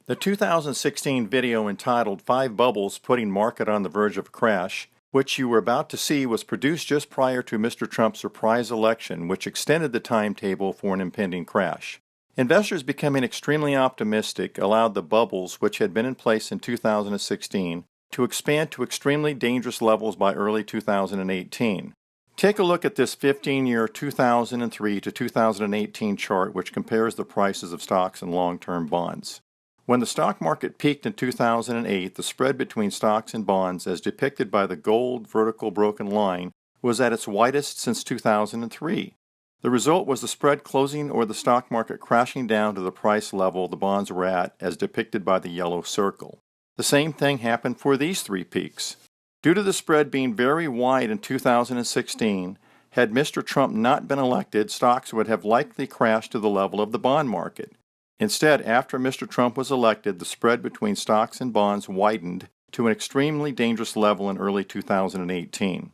The 2016 video entitled 5 Bubbles Putting Market on the Verge of a Crash, which you were about to see, was produced just prior to Mr. Trump's surprise election, which extended the timetable for an impending crash. Investors becoming extremely optimistic allowed the bubbles, which had been in place in 2016, to expand to extremely dangerous levels by early 2018. Take a look at this 15-year 2003 to 2018 chart, which compares the prices of stocks and long-term bonds. When the stock market peaked in 2008, the spread between stocks and bonds, as depicted by the gold vertical broken line, was at its widest since 2003. The result was the spread closing or the stock market crashing down to the price level the bonds were at, as depicted by the yellow circle. The same thing happened for these 3 peaks. Due to the spread being very wide in 2016, had Mr. Trump not been elected, stocks would have likely crashed to the level of the bond market. Instead, after Mr. Trump was elected, the spread between stocks and bonds widened to an extremely dangerous level in early 2018.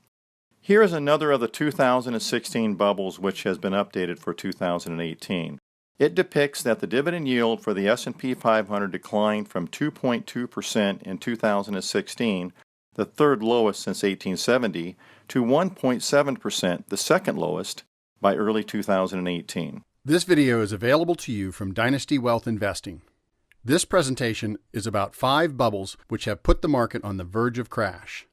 Here is another of the 2016 bubbles which has been updated for 2018. It depicts that the dividend yield for the S&P 500 declined from 2.2% in 2016, the third lowest since 1870, to 1.7%, the second lowest, by early 2018. This video is available to you from Dynasty Wealth Investing. This presentation is about 5 bubbles which have put the market on the verge of crash.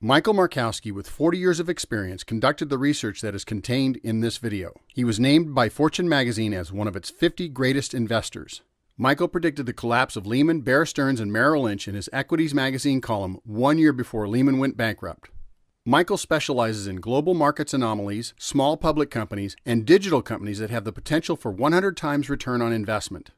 Michael Markowski, with 40 years of experience, conducted the research that is contained in this video. He was named by Fortune magazine as one of its 50 greatest investors. Michael predicted the collapse of Lehman, Bear Stearns, and Merrill Lynch in his Equities magazine column 1 year before Lehman went bankrupt. Michael specializes in global markets anomalies, small public companies, and digital companies that have the potential for 100 times return on investment.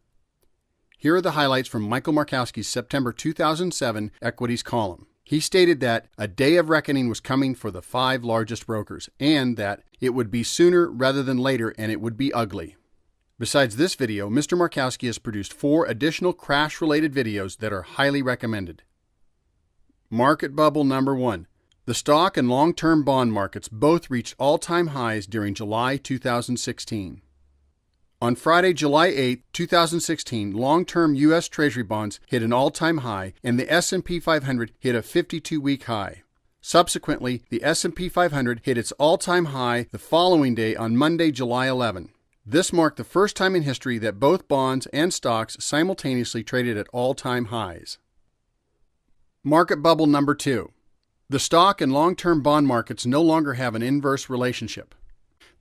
Here are the highlights from Michael Markowski's September 2007 Equities column. He stated that a day of reckoning was coming for the 5 largest brokers, and that it would be sooner rather than later, and it would be ugly. Besides this video, Mr. Markowski has produced 4 additional crash-related videos that are highly recommended. Market Bubble Number 1. The stock and long-term bond markets both reached all-time highs during July 2016. On Friday, July 8, 2016, long-term U.S. Treasury bonds hit an all-time high, and the S&P 500 hit a 52-week high. Subsequently, the S&P 500 hit its all-time high the following day on Monday, July 11. This marked the first time in history that both bonds and stocks simultaneously traded at all-time highs. Market Bubble Number 2. The stock and long-term bond markets no longer have an inverse relationship.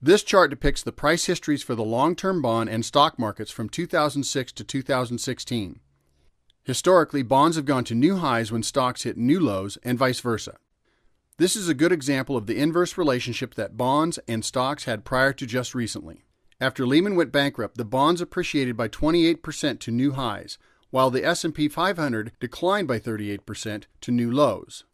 This chart depicts the price histories for the long-term bond and stock markets from 2006 to 2016. Historically, bonds have gone to new highs when stocks hit new lows, and vice versa. This is a good example of the inverse relationship that bonds and stocks had prior to just recently. After Lehman went bankrupt, the bonds appreciated by 28% to new highs, while the S&P 500 declined by 38% to new lows.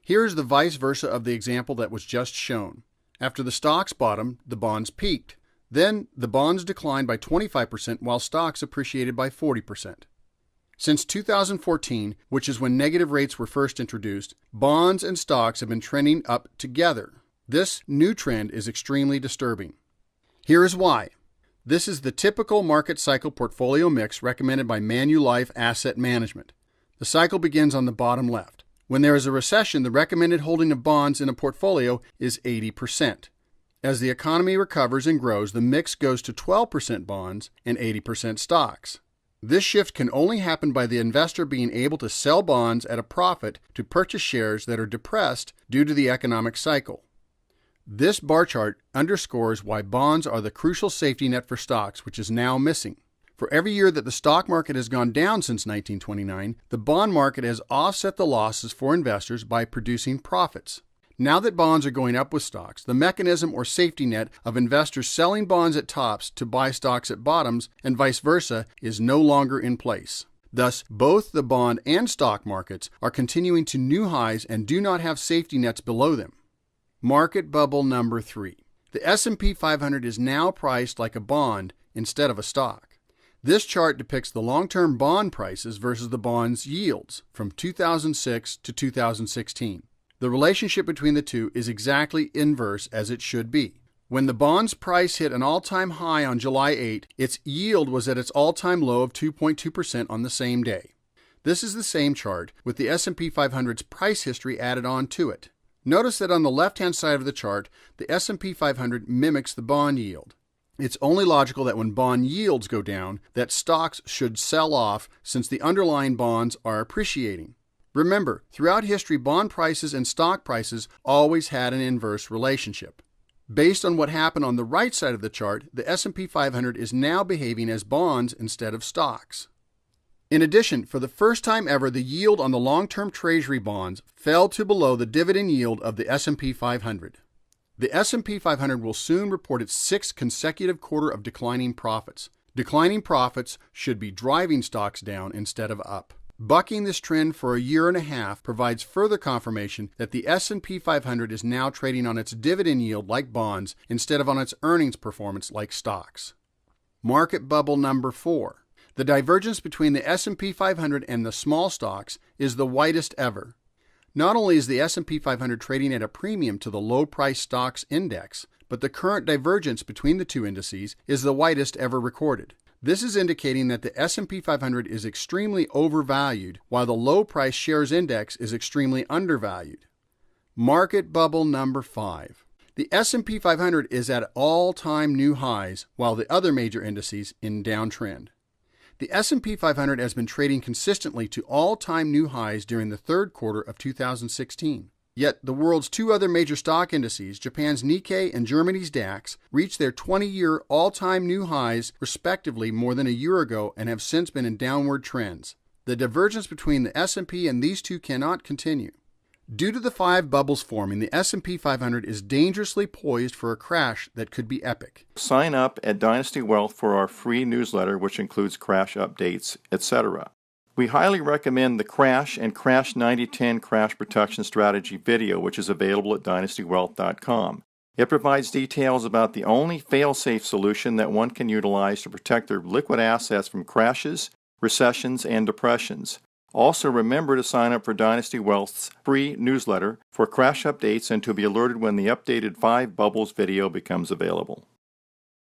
Here is the vice versa of the example that was just shown. After the stocks bottomed, the bonds peaked. Then the bonds declined by 25% while stocks appreciated by 40%. Since 2014, which is when negative rates were first introduced, bonds and stocks have been trending up together. This new trend is extremely disturbing. Here is why. This is the typical market cycle portfolio mix recommended by Manulife Asset Management. The cycle begins on the bottom left. When there is a recession, the recommended holding of bonds in a portfolio is 80%. As the economy recovers and grows, the mix goes to 12% bonds and 80% stocks. This shift can only happen by the investor being able to sell bonds at a profit to purchase shares that are depressed due to the economic cycle. This bar chart underscores why bonds are the crucial safety net for stocks, which is now missing. For every year that the stock market has gone down since 1929, the bond market has offset the losses for investors by producing profits. Now that bonds are going up with stocks, the mechanism or safety net of investors selling bonds at tops to buy stocks at bottoms and vice versa is no longer in place. Thus, both the bond and stock markets are continuing to new highs and do not have safety nets below them. Market Bubble Number 3. The S&P 500 is now priced like a bond instead of a stock. This chart depicts the long-term bond prices versus the bonds' yields from 2006 to 2016. The relationship between the two is exactly inverse as it should be. When the bond's price hit an all-time high on July 8, its yield was at its all-time low of 2.2% on the same day. This is the same chart with the S&P 500's price history added on to it. Notice that on the left-hand side of the chart, the S&P 500 mimics the bond yield. It's only logical that when bond yields go down, that stocks should sell off since the underlying bonds are appreciating. Remember, throughout history, bond prices and stock prices always had an inverse relationship. Based on what happened on the right side of the chart, the S&P 500 is now behaving as bonds instead of stocks. In addition, for the first time ever, the yield on the long-term Treasury bonds fell to below the dividend yield of the S&P 500. The S&P 500 will soon report its sixth consecutive quarter of declining profits. Declining profits should be driving stocks down instead of up. Bucking this trend for a year and a half provides further confirmation that the S&P 500 is now trading on its dividend yield like bonds instead of on its earnings performance like stocks. Market bubble number 4. The divergence between the S&P 500 and the small stocks is the widest ever. Not only is the S&P 500 trading at a premium to the low-price stocks index, but the current divergence between the two indices is the widest ever recorded. This is indicating that the S&P 500 is extremely overvalued, while the low-price shares index is extremely undervalued. Market bubble number 5. The S&P 500 is at all-time new highs, while the other major indices in downtrend. The S&P 500 has been trading consistently to all-time new highs during the third quarter of 2016. Yet the world's two other major stock indices, Japan's Nikkei and Germany's DAX, reached their 20-year all-time new highs respectively more than a year ago and have since been in downward trends. The divergence between the S&P and these two cannot continue. Due to the 5 bubbles forming, the S&P 500 is dangerously poised for a crash that could be epic. Sign up at Dynasty Wealth for our free newsletter, which includes crash updates, etc. We highly recommend the Crash and Crash 9010 Crash Protection Strategy video, which is available at dynastywealth.com. It provides details about the only fail-safe solution that one can utilize to protect their liquid assets from crashes, recessions, and depressions. Also, remember to sign up for Dynasty Wealth's free newsletter for crash updates and to be alerted when the updated 5 Bubbles video becomes available.